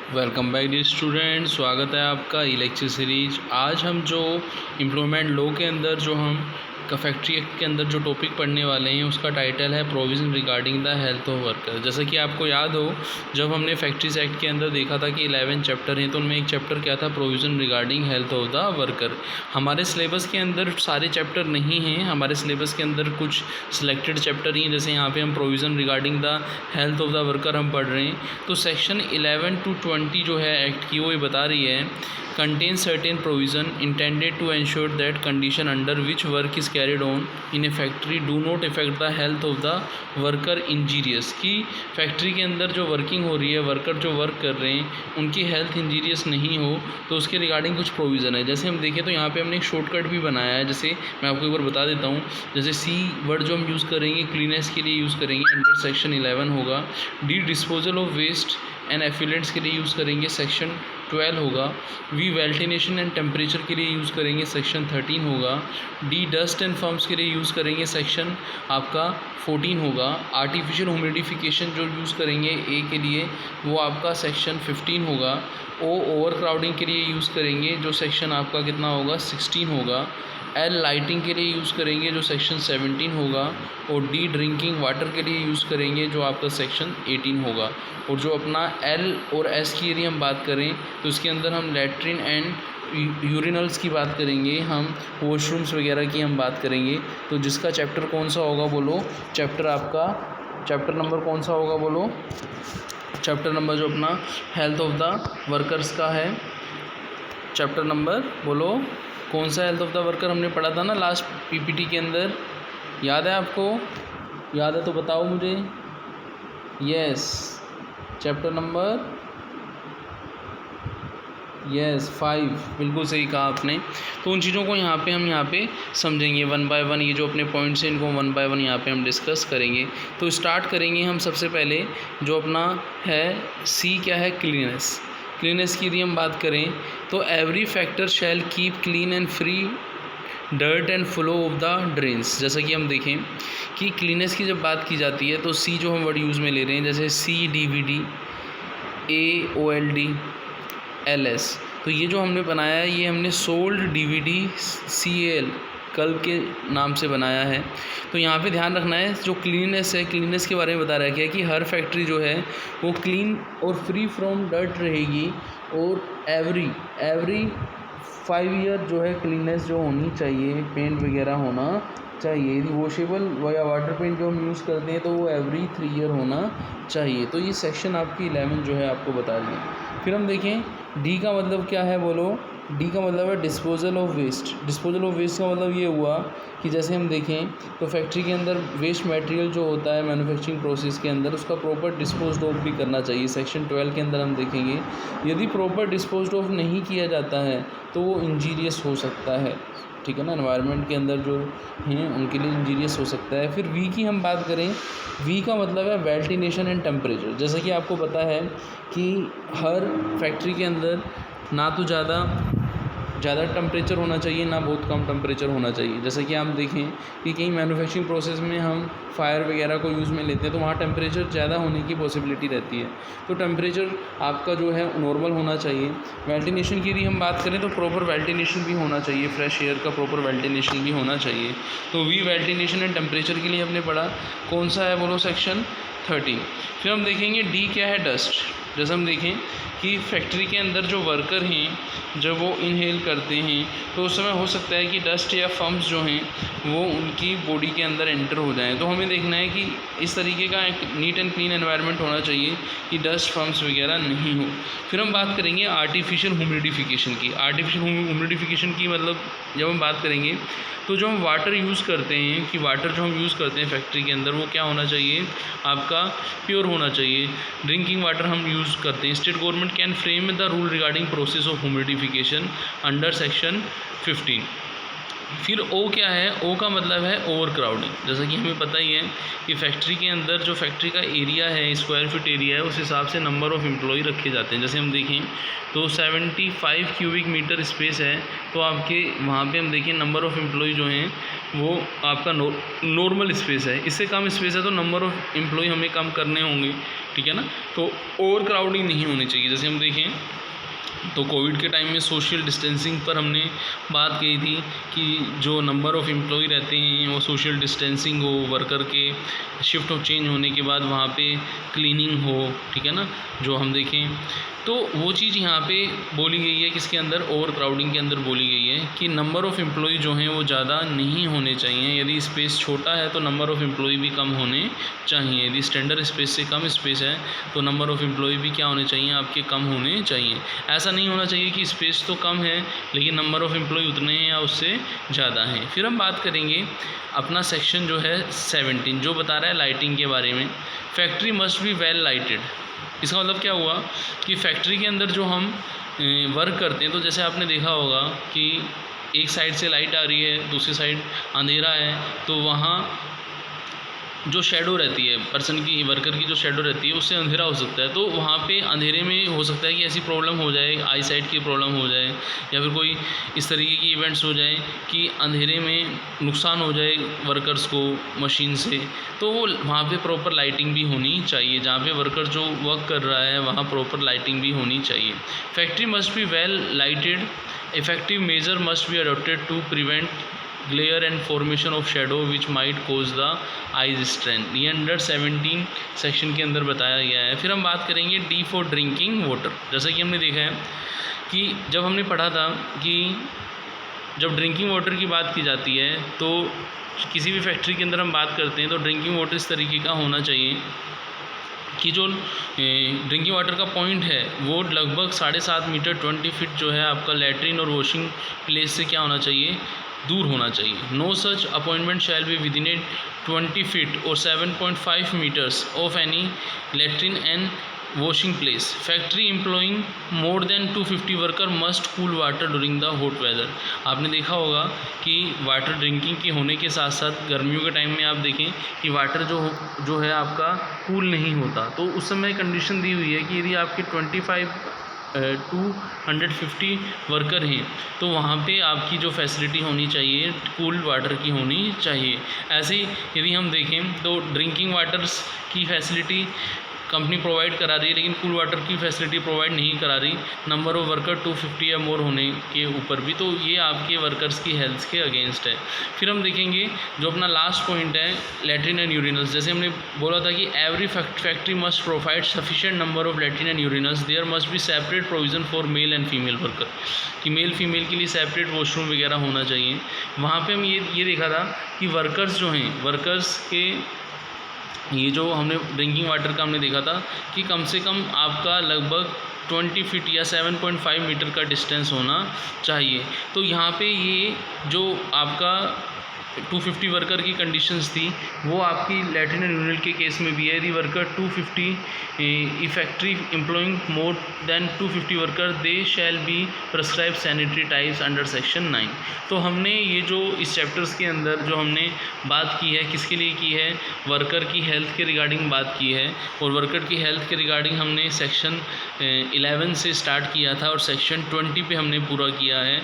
Welcome back dear student, स्वागत है आपका ई लेक्चर सीरीज। आज हम जो एम्प्लॉयमेंट लॉ के अंदर जो हम फैक्ट्री एक्ट के अंदर जो टॉपिक पढ़ने वाले हैं उसका टाइटल है provision regarding the health of worker. जैसा कि आपको याद हो, जब हमने फैक्ट्रीज एक्ट के अंदर देखा था कि 11 चैप्टर हैं, तो उनमें एक चैप्टर क्या था, provision regarding health of the worker. हमारे सिलेबस के अंदर सारे चैप्टर नहीं हैं, हमारे सिलेबस के अंदर कुछ सिलेक्टेड चैप्टर ही हैं। जैसे यहाँ पे हम provision regarding the health of the worker हम पढ़ रहे हैं, तो सेक्शन 11 to 20 जो है एक्ट की, वो ये बता रही है contains certain provision intended to ensure that condition under which work is carried on in a factory do not affect the health of the worker injurious। कि फैक्ट्री के अंदर जो वर्किंग हो रही है, वर्कर जो वर्क कर रहे हैं, उनकी हेल्थ इंजीरियस नहीं हो, तो उसके रिगार्डिंग कुछ प्रोविज़न है। जैसे हम देखें तो यहाँ पे हमने एक शॉर्टकट भी बनाया है। जैसे मैं आपको एक बार बता देता हूँ, जैसे सी वर्ड जो हम यूज़ करेंगे क्लीनेस के लिए यूज़ करेंगे, अंडर सेक्शन 11 होगा। The disposal of waste and effluents के लिए यूज़ करेंगे, सेक्शन 12 होगा। वी वेल्टिनेशन एंड टेम्परेचर के लिए यूज़ करेंगे, सेक्शन 13 होगा। डी डस्ट एंड फर्म्स के लिए यूज़ करेंगे, सेक्शन आपका 14 होगा। आर्टिफिशियल ह्यूमिडिफिकेशन जो यूज़ करेंगे ए के लिए, वो आपका सेक्शन 15 होगा। ओ ओवर क्राउडिंग के लिए यूज़ करेंगे, जो सेक्शन आपका कितना होगा, 16 होगा। एल लाइटिंग के लिए यूज़ करेंगे, जो सेक्शन 17 होगा। और डी ड्रिंकिंग वाटर के लिए यूज़ करेंगे, जो आपका सेक्शन 18 होगा। और जो अपना एल और एस की यदि हम बात करें तो उसके अंदर हम लेट्रिन एंड यूरिनल्स की बात करेंगे, हम वॉशरूम्स वगैरह की हम बात करेंगे। तो जिसका चैप्टर कौन सा होगा बोलो, चैप्टर आपका चैप्टर नंबर कौन सा होगा बोलो, चैप्टर नंबर जो अपना हेल्थ ऑफ द वर्कर्स का है, चैप्टर नंबर बोलो कौन सा हेल्थ ऑफ द वर्कर हमने पढ़ा था ना लास्ट पीपीटी के अंदर, याद है आपको? याद है तो बताओ मुझे। यस, चैप्टर नंबर 5, बिल्कुल सही कहा आपने। तो उन चीज़ों को यहाँ पे समझेंगे वन बाय वन। ये जो अपने पॉइंट्स हैं इनको वन बाय वन यहाँ पे हम डिस्कस करेंगे। तो स्टार्ट करेंगे हम सबसे पहले, जो अपना है सी क्या है, क्लीनेस। क्लीनेस की यदि हम बात करें तो every factor shall keep clean and free dirt and flow of the drains. जैसा कि हम देखें कि क्लीनेस की जब बात की जाती है तो सी जो हम वर्ड यूज़ में ले रहे हैं, जैसे CDVD, AOLD, LS, तो ये जो हमने बनाया है, ये हमने सोल्ड DVD CAL कल के नाम से बनाया है। तो यहाँ पे ध्यान रखना है, जो क्लीननेस है, क्लीननेस के बारे में बता रखा है कि हर फैक्ट्री जो है वो क्लीन और फ्री फ्रॉम डर्ट रहेगी, और एवरी 5 ईयर जो है क्लीननेस जो होनी चाहिए, पेंट वगैरह होना चाहिए। यदि वॉशेबल या वाटर पेंट जो हम यूज़ करते हैं तो वो एवरी 3 ईयर होना चाहिए। तो ये सेक्शन आपकी 11 जो है आपको बता रही है। फिर हम देखें डी का मतलब क्या है बोलो। डी का मतलब है disposal of waste. Disposal of waste का मतलब ये हुआ कि जैसे हम देखें तो फैक्ट्री के अंदर वेस्ट मटेरियल जो होता है मैन्युफैक्चरिंग प्रोसेस के अंदर, उसका प्रॉपर डिस्पोज ऑफ भी करना चाहिए। सेक्शन 12 के अंदर हम देखेंगे, यदि प्रॉपर डिस्पोज ऑफ नहीं किया जाता है तो वो इंजीरियस हो सकता है, ठीक है ना, एनवायरनमेंट के अंदर जो हैं उनके लिए इंजीरियस हो सकता है। फिर वी की हम बात करें, वी का मतलब है वेंटिलेशन एंड टेम्परेचर। जैसा कि आपको पता है कि हर फैक्ट्री के अंदर ना तो ज़्यादा टेम्परेचर होना चाहिए, ना बहुत कम टेम्परेचर होना चाहिए। जैसे कि आप देखें कि कहीं मैन्युफैक्चरिंग प्रोसेस में हम फायर वगैरह को यूज़ में लेते हैं तो वहाँ टेम्परेचर ज़्यादा होने की पॉसिबिलिटी रहती है, तो टेम्परेचर आपका जो है नॉर्मल होना चाहिए। वेंटिलेशन की यदि हम बात करें तो प्रॉपर वेंटिलेशन भी होना चाहिए, फ्रेश एयर का प्रॉपर वेंटिलेशन भी होना चाहिए। तो वी वेंटिलेशन एंड टेम्परेचर के लिए हमने पढ़ा, कौन सा है बोलो, सेक्शन 13। फिर हम देखेंगे डी क्या है, डस्ट। जैसे हम देखें कि फैक्ट्री के अंदर जो वर्कर हैं जब वो इनहेल करते हैं तो उस समय हो सकता है कि डस्ट या फम्स जो हैं वो उनकी बॉडी के अंदर एंटर हो जाएं। तो हमें देखना है कि इस तरीके का एक नीट एंड क्लीन एनवायरनमेंट होना चाहिए कि डस्ट फम्स वगैरह नहीं हो। फिर हम बात करेंगे आर्टिफिशियल ह्यूमिडिफिकेशन की। आर्टिफिशियल ह्यूमिडिफिकेशन की मतलब जब हम बात करेंगे तो जो हम वाटर यूज़ करते हैं, कि वाटर जो हम यूज़ करते हैं फैक्ट्री के अंदर वो क्या होना चाहिए, आपका प्योर होना चाहिए। ड्रिंकिंग वाटर हम यूज़ करते हैं। State government can frame the rule regarding process of humidification under section 15। फिर ओ क्या है, ओ का मतलब है ओवर क्राउडिंग। जैसा कि हमें पता ही है कि फैक्ट्री के अंदर जो फैक्ट्री का एरिया है, स्क्वायर फीट एरिया है, उस हिसाब से नंबर ऑफ़ एम्प्लॉय रखे जाते हैं। जैसे हम देखें तो 75 क्यूबिक मीटर स्पेस है, तो आपके वहाँ पे हम देखें नंबर ऑफ़ एम्प्लॉय जो हैं वो आपका नॉर्मल स्पेस है। इससे कम स्पेस है तो नंबर ऑफ़ एम्प्लॉय हमें कम करने होंगे, ठीक है ना। तो ओवर क्राउडिंग नहीं होनी चाहिए। जैसे हम देखें तो कोविड के टाइम में सोशल डिस्टेंसिंग पर हमने बात की थी कि जो नंबर ऑफ़ एम्प्लॉय रहते हैं वो सोशल डिस्टेंसिंग हो, वर्कर के शिफ्ट ऑफ चेंज होने के बाद वहाँ पे क्लीनिंग हो, ठीक है ना। जो हम देखें तो वो चीज़ यहाँ पे बोली गई है किसके अंदर, ओवर क्राउडिंग के अंदर बोली गई है कि नंबर ऑफ़ एम्प्लॉय जो हैं वो ज़्यादा नहीं होने चाहिए। यदि स्पेस छोटा है तो नंबर ऑफ़ एम्प्लॉय भी कम होने चाहिए। यदि स्टैंडर्ड स्पेस से कम स्पेस है तो नंबर ऑफ़ एम्प्लॉय भी क्या होने चाहिए, आपके कम होने चाहिए। ऐसा नहीं होना चाहिए कि स्पेस तो कम है लेकिन नंबर ऑफ़ एम्प्लॉय उतने हैं या उससे ज़्यादा हैं। फिर हम बात करेंगे अपना सेक्शन जो है 17, जो बता रहा है लाइटिंग के बारे में। Factory must be well lighted. इसका मतलब क्या हुआ कि फैक्ट्री के अंदर जो हम वर्क करते हैं, तो जैसे आपने देखा होगा कि एक साइड से लाइट आ रही है, दूसरी साइड अंधेरा है, तो वहाँ जो शेडो रहती है पर्सन की, वर्कर की जो शेडो रहती है उससे अंधेरा हो सकता है। तो वहाँ पे अंधेरे में हो सकता है कि ऐसी प्रॉब्लम हो जाए, आई साइट की प्रॉब्लम हो जाए या फिर कोई इस तरीके की इवेंट्स हो जाए कि अंधेरे में नुकसान हो जाए वर्कर्स को मशीन से। तो वो वहाँ पे प्रॉपर लाइटिंग भी होनी चाहिए। जहाँ पे वर्कर जो वर्क कर रहा है वहाँ प्रॉपर लाइटिंग भी होनी चाहिए। Factory must be well lighted. Effective measure must be adopted to prevent glare and formation of shadow which might cause the eyes strain. ये अंडर 17 सेक्शन के अंदर बताया गया है। फिर हम बात करेंगे डी फॉर ड्रिंकिंग वाटर। जैसा कि हमने देखा है कि जब हमने पढ़ा था कि जब ड्रिंकिंग वाटर की बात की जाती है तो किसी भी फैक्ट्री के अंदर हम बात करते हैं तो ड्रिंकिंग वाटर इस तरीके का होना चाहिए कि जो ड्रिंकिंग वाटर का पॉइंट है वो लगभग 7.5 मीटर 20 फीट जो है आपका लैट्रिन और वॉशिंग प्लेस से क्या होना चाहिए, दूर होना चाहिए। No such appointment shall be within 20 feet और 7.5 metres of any latrine and washing place. Factory employing more than 250 worker must cool water during the hot weather. आपने देखा होगा कि वाटर ड्रिंकिंग के होने के साथ साथ गर्मियों के टाइम में आप देखें कि वाटर जो है आपका कूल नहीं होता। तो उस समय कंडीशन दी हुई है कि यदि आपके 250 वर्कर हैं तो वहाँ पे आपकी जो फैसिलिटी होनी चाहिए कूल वाटर की होनी चाहिए। ऐसे ही यदि हम देखें तो ड्रिंकिंग वाटर्स की फैसिलिटी कंपनी प्रोवाइड करा रही है लेकिन कूल वाटर की फैसिलिटी प्रोवाइड नहीं करा रही नंबर ऑफ़ वर्कर 250 या मोर होने के ऊपर भी। तो ये आपके वर्कर्स की हेल्थ के अगेंस्ट है। फिर हम देखेंगे जो अपना लास्ट पॉइंट है लैट्रिन एंड यूरिनल्स। जैसे हमने बोला था कि every factory must provide sufficient number of latrine and urinals. There must be separate provision for male and female worker, कि मेल फीमेल के लिए सेपरेट वॉशरूम वगैरह होना चाहिए। वहाँ पर हम ये देखा था कि वर्कर्स जो हैं, वर्कर्स के ये जो हमने ड्रिंकिंग वाटर का हमने देखा था कि कम से कम आपका लगभग 20 फीट या 7.5 मीटर का डिस्टेंस होना चाहिए। तो यहाँ पे ये जो आपका 250 वर्कर की कंडीशंस थी वो आपकी लैट्रिन एंड यूरिनल के केस में भी है। यदि worker 250 factory employing more than 250 worker they shall be prescribe sanitary types under section 9। तो हमने ये जो इस चैप्टर्स के अंदर जो हमने बात की है किसके लिए की है, वर्कर की हेल्थ के रिगार्डिंग बात की है। और वर्कर की हेल्थ के रिगार्डिंग हमने सेक्शन 11 से स्टार्ट किया था और सेक्शन 20 पे हमने पूरा किया है।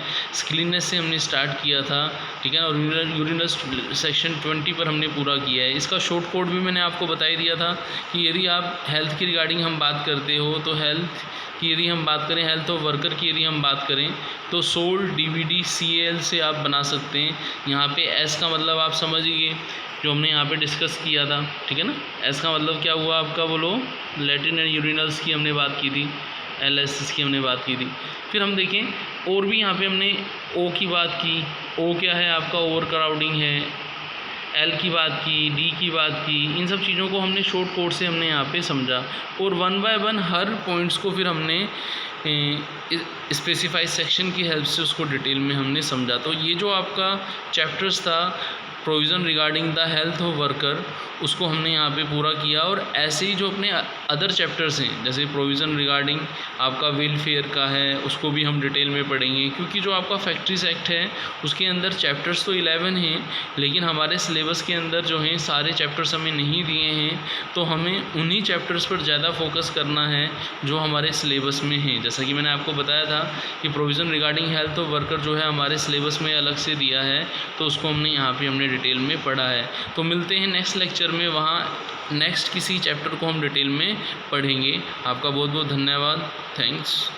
क्लीननेस से हमने स्टार्ट किया था, ठीक है, और यूरिनल सेक्शन 20 पर हमने पूरा किया है। इसका शॉर्ट कोड भी मैंने आपको बता ही दिया था कि यदि आप हेल्थ की रिगार्डिंग हम बात करते हो तो हेल्थ की यदि हम बात करें, हेल्थ ऑफ वर्कर की यदि हम बात करें तो सोल DVD CAL से आप बना सकते हैं। यहाँ पे एस का मतलब आप समझिए जो हमने यहाँ पे डिस्कस किया था, ठीक है ना। एस का मतलब क्या हुआ आपका, बोलो, लैट्रिन एंड यूरिनल्स की हमने बात की थी, LS की हमने बात की थी। फिर हम देखें और भी यहाँ पे हमने O की बात की। O क्या है आपका, ओवर क्राउडिंग है। L की बात की, D की बात की। इन सब चीज़ों को हमने शॉर्ट कोड से हमने यहाँ पे समझा और 1 बाय 1 हर पॉइंट्स को फिर हमने स्पेसिफाइड सेक्शन की हेल्प से उसको डिटेल में हमने समझा। तो ये जो आपका चैप्टर्स था provision regarding the health of worker, उसको हमने यहाँ पे पूरा किया। और ऐसे ही जो अपने अदर चैप्टर्स हैं, जैसे प्रोविज़न रिगार्डिंग आपका वेलफेयर का है, उसको भी हम डिटेल में पढ़ेंगे, क्योंकि जो आपका फैक्ट्रीज एक्ट है उसके अंदर चैप्टर्स तो 11 हैं, लेकिन हमारे सिलेबस के अंदर जो हैं सारे चैप्टर्स हमें नहीं दिए हैं, तो हमें उन्हीं चैप्टर्स पर ज़्यादा फोकस करना है जो हमारे सिलेबस में हैं। जैसा कि मैंने आपको बताया था कि provision regarding health of worker जो है हमारे सिलेबस में अलग से दिया है, तो उसको हमने डिटेल में पढ़ा है। तो मिलते हैं नेक्स्ट लेक्चर में, वहाँ नेक्स्ट किसी चैप्टर को हम डिटेल में पढ़ेंगे। आपका बहुत बहुत धन्यवाद। थैंक्स।